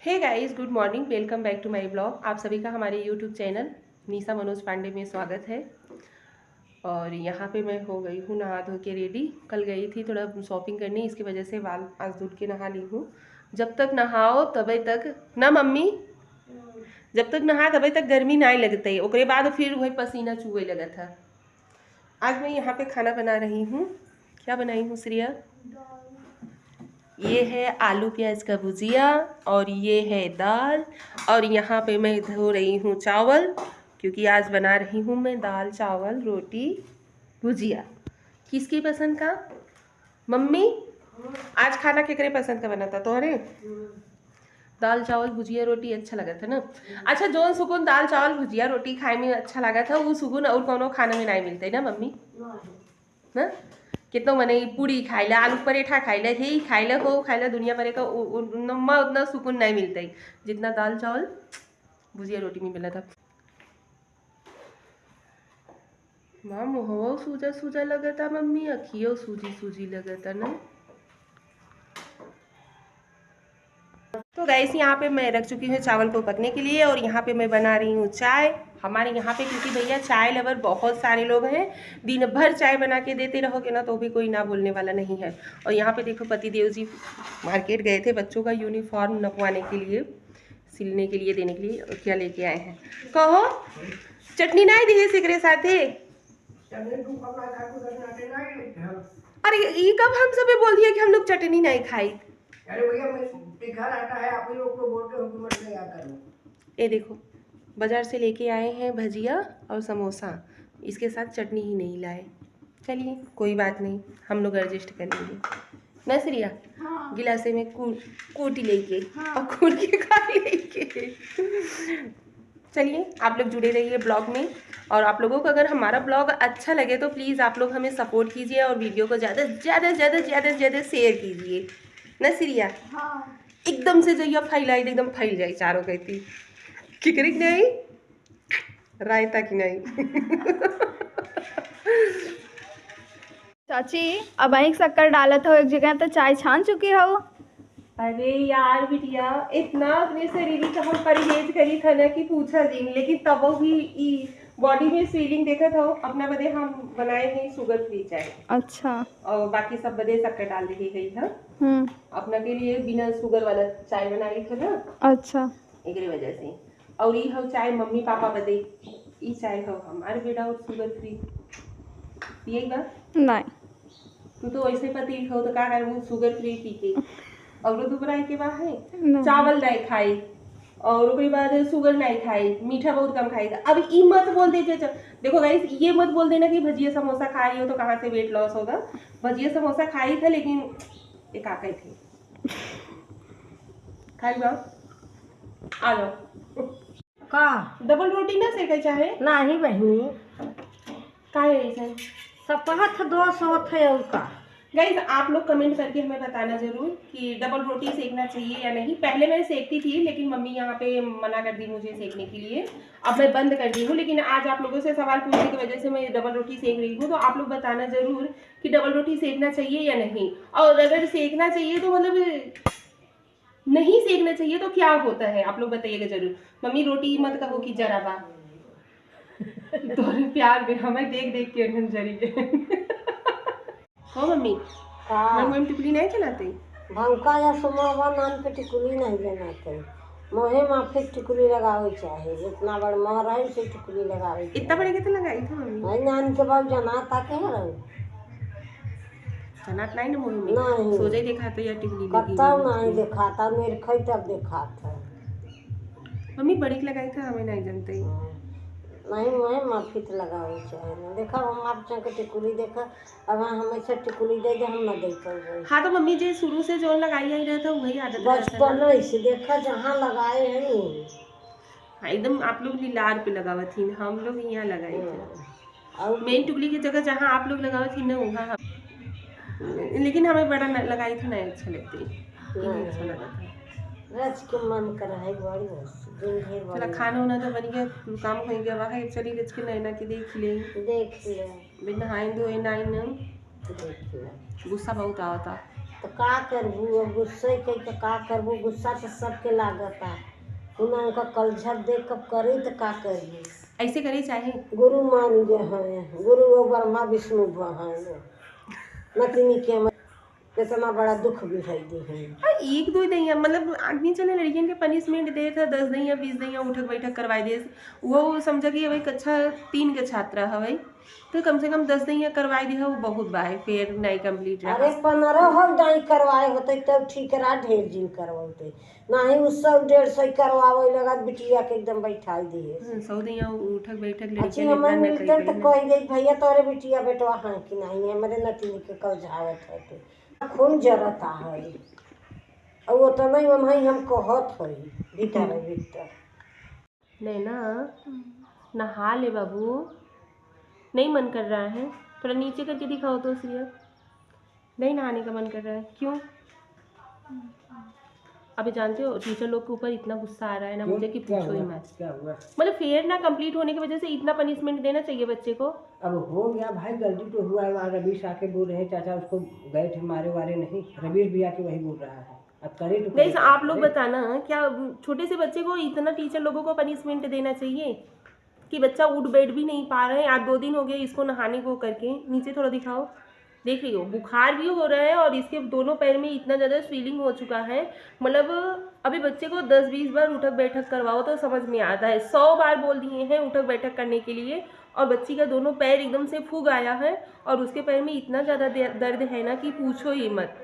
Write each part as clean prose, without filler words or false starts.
Hey guys, good morning, welcome back to my blog. आप सभी का हमारे यूट्यूब चैनल निशा मनोज पांडे में स्वागत है। और यहाँ पे मैं हो गई हूँ नहा धो के रेडी। कल गई थी थोड़ा शॉपिंग करने, इसकी वजह से बाल आज धुल के नहा ली हूँ। जब तक नहाओ तभी तक ना मम्मी, जब तक नहा तभी तक गर्मी नहीं लगती, ओकरे बाद फिर वही पसीना चूहे लगा था। आज मैं यहाँ पे खाना बना रही हूँ। क्या बनाई हूँ श्रिया? ये है आलू प्याज का भुजिया और ये है दाल। और यहाँ पे मैं धो रही हूँ चावल, क्योंकि आज बना रही हूँ मैं दाल चावल रोटी भुजिया। किसकी पसंद का मम्मी? आज खाना केकरे पसंद का बना था तोहरे? दाल चावल भुजिया रोटी अच्छा लगा था ना। अच्छा, जो सुकून दाल चावल भुजिया रोटी खाए में अच्छा लगा था वो सुकून और कोनो खाना में नहीं मिलता है ना मम्मी ना। कितना मने पूरी खाइला, आलू पराठा खाइला, यही खाइला हो खाइला, दुनिया भर का उतना सुकून नहीं मिलता है जितना दाल चावल भुजिया रोटी में मिला था। माँ मुँहो सूजा सूजा लगा था मम्मी, अखियों सूजी सूजी लगा था ना। तो गैस यहाँ पे मैं रख चुकी हूँ चावल को पकने के लिए और यहाँ पे मैं बना रही हूँ चाय। हमारे यहाँ पे क्योंकि भैया चाय लवर बहुत सारे लोग हैं, दिन भर चाय बना के देते रहोगे ना तो भी कोई ना बोलने वाला नहीं है। और यहाँ पे देखो पति देव जी मार्केट गए थे बच्चों का यूनिफॉर्म नपवाने के लिए, सिलने के लिए, देने के लिए। और क्या लेके आए हैं कहो? चटनी नहीं दी है सिकरे साथे? अरे ये कब हम सब बोल दिया कि हम लोग चटनी नहीं खाई? अरे भैया मैं घर आता है, आप ही लोग को बोलते हो कि मत ले आता है। ये देखो बाजार से लेके आए हैं भजिया और समोसा, इसके साथ चटनी ही नहीं लाए। चलिए कोई बात नहीं, हम लोग एडजस्ट कर लेंगे ना श्रिया। हाँ। गिलासे में कूटी लेके, हाँ। और कूट के खा लेके। चलिए आप लोग जुड़े रहिए ब्लॉग में। और आप लोगों को अगर हमारा ब्लॉग अच्छा लगे तो प्लीज़ आप लोग हमें सपोर्ट कीजिए और वीडियो को ज़्यादा ज़्यादा ज़्यादा ज़्यादा ज़्यादा शेयर कीजिए ना श्रिया। हाँ। एकदम से जइया फैलाई एकदम फैल जाए चारों कहती किकरी नहीं रायता की नहीं। चाची अब एक शक्कर डालत हो एक जगह तो चाय छान चुकी हो। अरे यार बिटिया, इतना अपने शरीर का हम परहेज करी था ना कि पूछा दिन, लेकिन तब भी बॉडी में फीलिंग देखा था अपना बदे हम बनाए हैं शुगर फ्री चाय। अच्छा। और बाकी सब बदे शक्कर डाल दी गई है। अपना के लिए बिना शुगर वाला चाय बनाई था ना। अच्छा। एक वजह से। और ये हो चाय मम्मी पापा बदे, ये चाय हो हमारे बेटा और शुगर फ्री पिएगा नहीं। तू तो ऐसे पति हो तो क्या कर शुगर फ्री पी के और दुबराई के बाद है चावल नहीं खाई और उसके बाद शुगर नहीं खाई, मीठा बहुत कम खाई। अब ये मत बोल दीजिए, देखो गाइस ये मत बोल देना कि भजिया समोसा खा रही हो तो कहाँ से वेट लॉस होगा। भजिया समोसा खाई था लेकिन एक आके थे खाई बा आ जाओ का डबल रोटी ना सेके चाहे नहीं बहनी, का है ऐसा सब कहत दोष होत है। और का गाइस आप लोग कमेंट करके हमें बताना जरूर कि डबल रोटी सेकना चाहिए या नहीं। पहले मैं सेकती थी लेकिन मम्मी यहाँ पे मना कर दी मुझे सेकने के लिए, अब मैं बंद कर दी हूँ। लेकिन आज आप लोगों से सवाल पूछने की वजह से मैं डबल रोटी सेक रही हूँ, तो आप लोग बताना जरूर कि डबल रोटी सेकना चाहिए या नहीं। और अगर सेकना चाहिए तो मतलब नहीं सेकना चाहिए तो क्या होता है आप लोग बताइएगा जरूर। मम्मी रोटी मत कहो कि जरा बा तो प्यार में हमें देख देख के जरी हो मम्मी हम टिकुली नहीं चलाते भंका या सुमावा नान पे टिकुली नहीं बनाते, मोहे माफी टिकुली लगावे चाहे, जितना बड़ मोह रहे से टिकुली लगावे। इतना बड़े कितने लगाई थी मम्मी? भाई नान के बाद जना ताके है जनात नहीं ना मोह में नहीं सोचे देखा तो या टिकुली लगी कत्ता नहीं दिखाता, मेरे खई तब दिखाता। मम्मी बड़ी लगाई था हमें नहीं जानते नहीं मोहे माफी तो लगावे चाहे ना। देखा हम आप के टिकुली देखा, अब हमेशा टिकुली दे दे हम ना दे पाए। हाँ तो मम्मी जी शुरू से जो लगाई ही रहा था वही आदत बचपन से देखा जहाँ लगाए हैं नहीं। हाँ एकदम आप लोग लार पे लगावा थी, हम लोग यहाँ लगाए थे और मेन टुकली की जगह जहाँ आप लोग लगावा थी ना वहाँ, लेकिन हमें बड़ा लगाई थी नहीं अच्छा लगती, अच्छा लगा था। रच के मन कर है बड़ी बस चला खाना होना तो बन गया, काम हो गया वहाँ चली रच के नैना के देख ले बिना हाइन दो नाइन देख ले। गुस्सा बहुत आता तो का करबू, अब गुस्से के तो का करबू, गुस्सा तो सबके लागता, उन्हें उनका कलझर देख कब करे तो का करबू। ऐसे करे चाहे गुरु मान जे हैं, गुरु वो ब्रह्मा विष्णु हैं, नतनी के कितना बड़ा दुख भी है दी है। हाँ, एक दो दैया मतलब आदमी चले लड़कियन के पनिशमेंट दे था 10 दैया 20 दैया उठक बैठक करवाई दे, वो समझा कि भाई कक्षा 3 के छात्रा है भाई, तो कम से कम 10 दैया करवाई दे, वो बहुत बाय फिर नहीं कंप्लीट रहा। अरे 15 डाई करवाए होते तब ठीक रहा, ढेर दिन करवाते नहीं, उस 100-150 करवावे लगा बिटिया के एकदम बैठा दिए 100 दैया उठक बैठक अच्छी हमें मिलते तो कह दे भैया तोरे बिटिया बेटवा हैं कि नहीं, हमारे नतनी के कलझावत है खून जरता है, और वो तो नहीं वही हम कहत है भीतर भीतर। नहीं ना, नहा ले बाबू, नहीं मन कर रहा है, थोड़ा नीचे करके दिखाओ तो सीरियल, नहीं नहाने का मन कर रहा है, क्यों? अभी जानते हो टीचर लोग के ऊपर इतना गुस्सा आ रहा है ना मुझे कि पूछो ही मत। क्या हुआ? मतलब फेयर ना कंप्लीट होने की वजह से इतना पनिशमेंट देना चाहिए बच्चे को। अब हो गया भाई, गलती तो हुआ है। वहाँ रवीश आके बोल रहे चाचा उसको गए थे मारे वारे नहीं, रवीश भी आके वही बोल रहा है, अब करे तो गाइस आप लोग बताना, क्या छोटे से बच्चे को इतना टीचर लोगों को पनिशमेंट देना चाहिए कि बच्चा उठ बैठ भी नहीं पा रहा है। आज 2 दिन हो गए इसको नहाने को करके, नीचे थोड़ा दिखाओ, देख रही हो बुखार भी हो रहा है और इसके दोनों पैर में इतना ज़्यादा स्वेलिंग हो चुका है। मतलब अभी बच्चे को 10-20 बार उठक बैठक करवाओ तो समझ में आता है, 100 बार बोल दिए हैं उठक बैठक करने के लिए और बच्ची का दोनों पैर एकदम से फूग आया है और उसके पैर में इतना ज़्यादा दर्द है ना कि पूछो ही मत।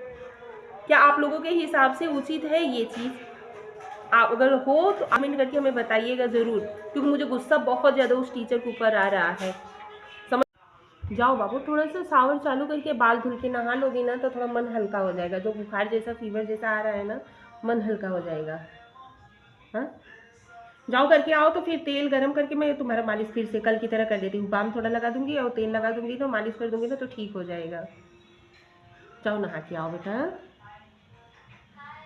क्या आप लोगों के हिसाब से उचित है ये चीज़? आप अगर हो तो कमेंट करके हमें बताइएगा ज़रूर, क्योंकि मुझे गुस्सा बहुत ज़्यादा उस टीचर के ऊपर आ रहा है। समझ जाओ बाबू, थोड़ा सा शावर चालू करके बाल धुल के नहा लोगे ना तो थोड़ा मन हल्का हो जाएगा। जो बुखार जैसा फीवर जैसा आ रहा है ना, मन हल्का हो जाएगा। हाँ जाओ करके आओ, तो फिर तेल गरम करके मैं तुम्हारा मालिश फिर से कल की तरह कर देती हूँ। बाम थोड़ा लगा दूंगी और तेल लगा दूंगी, तो मालिश कर दूंगी ना तो ठीक हो जाएगा। जाओ नहा के आओ बेटा,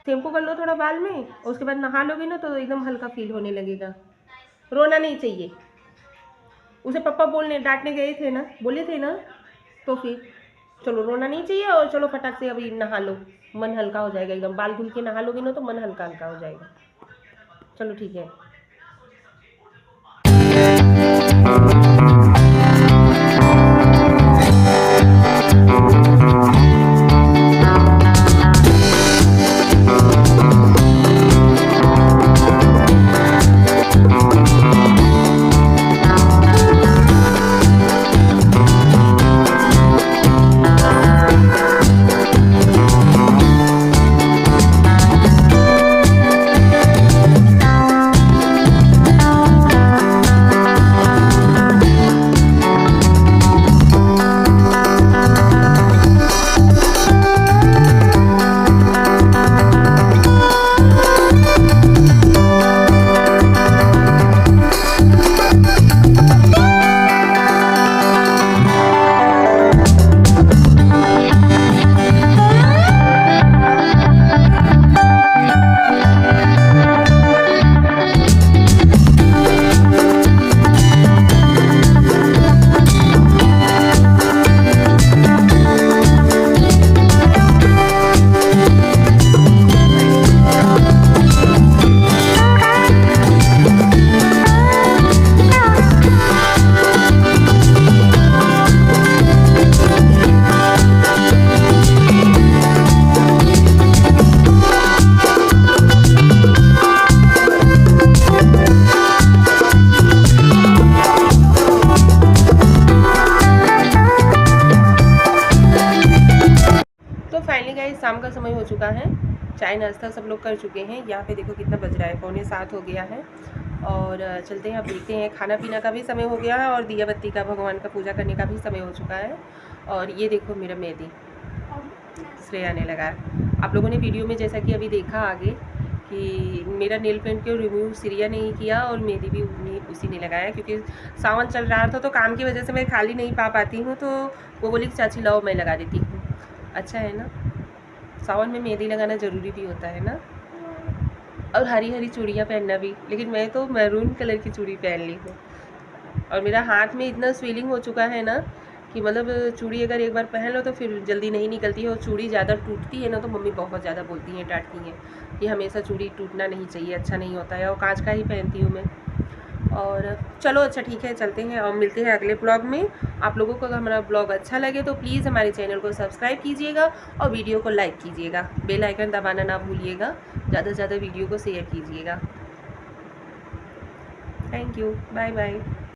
शैम्पू कर लो थोड़ा बाल में, उसके बाद नहा लोगे ना तो एकदम हल्का फील होने लगेगा। रोना नहीं चाहिए। उसे पापा बोलने डांटने गए थे ना, बोले थे ना, तो फिर चलो रोना नहीं चाहिए और चलो फटाक से अभी नहा लो, मन हल्का हो जाएगा एकदम। बाल धुल के नहा लोगे ना तो मन हल्का हल्का हो जाएगा। चलो ठीक है। शाम का समय हो चुका है, चाय नाश्ता सब लोग कर चुके हैं। यहाँ पे देखो कितना बज रहा है, 6:45 हो गया है। और चलते हैं अब देखते हैं, खाना पीना का भी समय हो गया है और दिया बत्ती का भगवान का पूजा करने का भी समय हो चुका है। और ये देखो मेरा मेहंदी श्रेया ने लगाया। आप लोगों ने वीडियो में जैसा कि अभी देखा आगे कि मेरा नेल पेंट को रिमूव श्रेया ने ही किया और मेहंदी भी उसी ने लगाया, क्योंकि सावन चल रहा था तो काम की वजह से मैं खाली नहीं पा पाती हूँ। तो वो बोली कि चाची लाओ मैं लगा देती हूँ। अच्छा है ना, सावन में मेहंदी लगाना ज़रूरी भी होता है ना, और हरी हरी चूड़ियाँ पहनना भी। लेकिन मैं तो मैरून कलर की चूड़ी पहन ली हूँ और मेरा हाथ में इतना स्वेलिंग हो चुका है ना कि मतलब चूड़ी अगर एक बार पहन लो तो फिर जल्दी नहीं निकलती है, और चूड़ी ज़्यादा टूटती है ना तो मम्मी बहुत ज़्यादा बोलती हैं, डांटती हैं कि हमेशा चूड़ी टूटना नहीं चाहिए, अच्छा नहीं होता है। और कांच का ही पहनती हूँ मैं। और चलो अच्छा ठीक है, चलते हैं और मिलते हैं अगले ब्लॉग में। आप लोगों को अगर हमारा ब्लॉग अच्छा लगे तो प्लीज़ हमारे चैनल को सब्सक्राइब कीजिएगा और वीडियो को लाइक कीजिएगा, बेल आइकन दबाना ना भूलिएगा, ज़्यादा से ज़्यादा वीडियो को शेयर कीजिएगा। Thank you, bye bye.